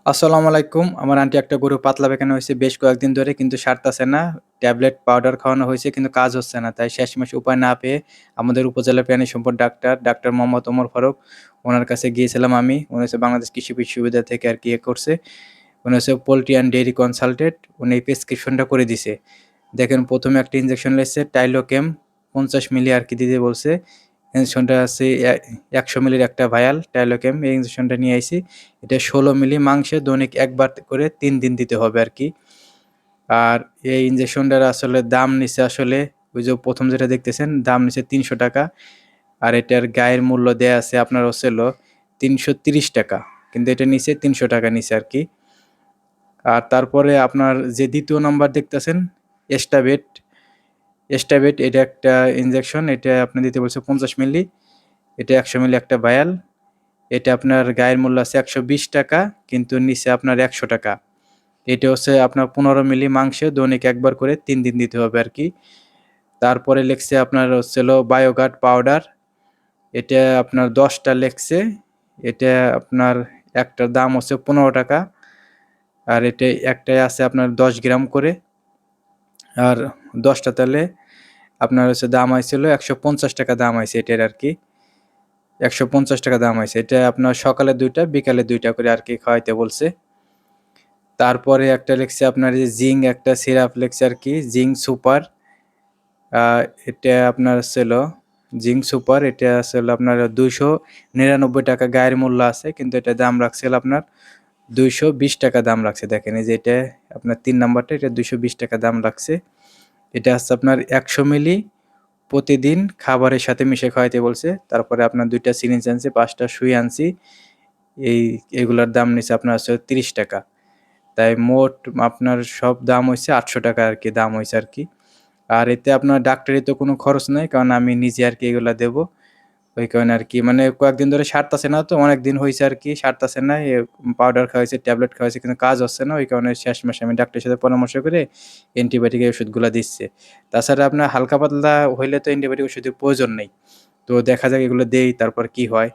আসসালামু আলাইকুম। আমার আন্টি একটা গরু পাতলা পায়খানা হইছে বেশ কয়েকদিন ধরে কিন্তু সারতাছে না। ট্যাবলেট, পাউডার খাওয়ানো হইছে কিন্তু কাজ হচ্ছে না। তাই শেষমেশ উপায় না পেয়ে আমাদের উপজেলা প্রাণী সম্পদ ডাক্তার মোহাম্মদ ওমর ফারুক উনার কাছে গিয়েছিলাম আমি। উনি হচ্ছে বাংলাদেশ কৃষি বিশ্ববিদ্যালয় থেকে আরকি করছে। উনি হচ্ছে পোল্ট্রি অ্যান্ড ডেইরি কনসালটেন্ট। উনি এই প্রেসক্রিপশনটা করে দিছে। দেখেন ১ম এ একটা ইনজেকশন লেছে টাইলোকেম ৫০ মিলি আরকি দিতে বলছে। ইনজেকশনটা আছে ১০০ মিলির একটা ভায়াল টাইলোকেম। এই ইনজেকশনটা নিয়ে আইছি। এটা ১৬ মিলি মাংসে দৈনিক ১ বার করে ৩ দিন দিতে হবে আরকি। আর এই ইনজেকশনটার আসলে দাম নিছে আসলে ওই যে ১ম যেটা দেখতেছেন দাম নিছে ৳৩০০ আর এটার গায়ের মূল্য দেয়া আছে আপনার হচ্ছে হলো ৳৩৩০ কিন্তু এটা নিছে ৳৩০০ নিছে আরকি। আর তারপরে আপনার যে ২য় নাম্বার দেখতেছেন এস্টাবেট, এস্টাবেট এটা একটা ইনজেকশন। এটা আপনি দিতে বলছে ৫০ মিলি। এটা ১০০ মিলি একটা ভায়াল। এটা আপনার গায়ের মূল্য আছে ৳১২০ কিন্তু নিছে আপনার ৳১০০। এটা হচ্ছে আপনার ১৫ মিলি মাংসে দৈনিক ১ বার করে ৩ দিন দিতে হবে আরকি। তারপরে লেখছে আপনার হচ্ছে হলো বায়োগার্ড পাউডার। এটা আপনার ১০ টা লেখছে। এটা আপনার একটার দাম হচ্ছে ৳১৫ আর এটা একটায় আছে আপনার ১০ গ্রাম করে। আর ১০ টা তাহলে আপনার হচ্ছে দাম আইছিল ৳১৫০ দাম আইছে এটার আরকি। ৳১৫০ দাম আইছে। এটা আপনার সকালে ২ টা বিকালে ২ টা করে আরকি খাওয়াইতে বলছে। তারপরে একটা লেখছে আপনার এই যে জিঙ্ক একটা সিরাপ লেখছে আরকি জিঙ্ক সুপার। আ এটা আপনার হচ্ছে হলো জিঙ্ক সুপার এটা আছে হলো আপনার ৳২৯৯ গায়ের মূল্য আছে। কিন্তু এটার দাম রাখছে হলো আপনার ৳২২০ দাম রাখছে। দেখেন এই যে এটা আপনার ৩ নাম্বারটা এটা ৳২২০ দাম রাখছে। এটা হচ্ছে আপনার ১০০ মিলি প্রতিদিন খাবারের সাথে মিশিয়ে খাওয়াইতে বলছে। তারপরে আপনার ২ টা সিরিঞ্জ আনছি, ৫ টা সুই আনছি। এই এগুলার দাম নিছে আপনার হচ্ছে ৳৩০। তাই মোট আপনার সব দাম হইছে ৳৮০০ আরকি দাম হইছে আরকি। আর এতে আপনার ডাক্তারি তো কোনো খরচ নাই। কারণ আমি নিজে আরকি এগুলা দেবো। ওই কারণে আরকি মানে কয়েকদিন ধরে সারতাছে না তো অনেকদিন হইছে আরকি সারতাছে না। পাউডার খাওয়াইছি, ট্যাবলেট খাওয়াইছি কিন্তু কাজ হচ্ছে না। ওই কারণে শেষমেশ আমি ডাক্তারের সাথে পরামর্শ করে অ্যান্টিবায়োটিকের ওষুধগুলা দিচ্ছে। তাছাড়া আপনার হালকা পাতলা হইলে তো অ্যান্টিবায়োটিক ওষুধের প্রয়োজন নেই। তো দেখা যাক এগুলো দেই তারপর কি হয়।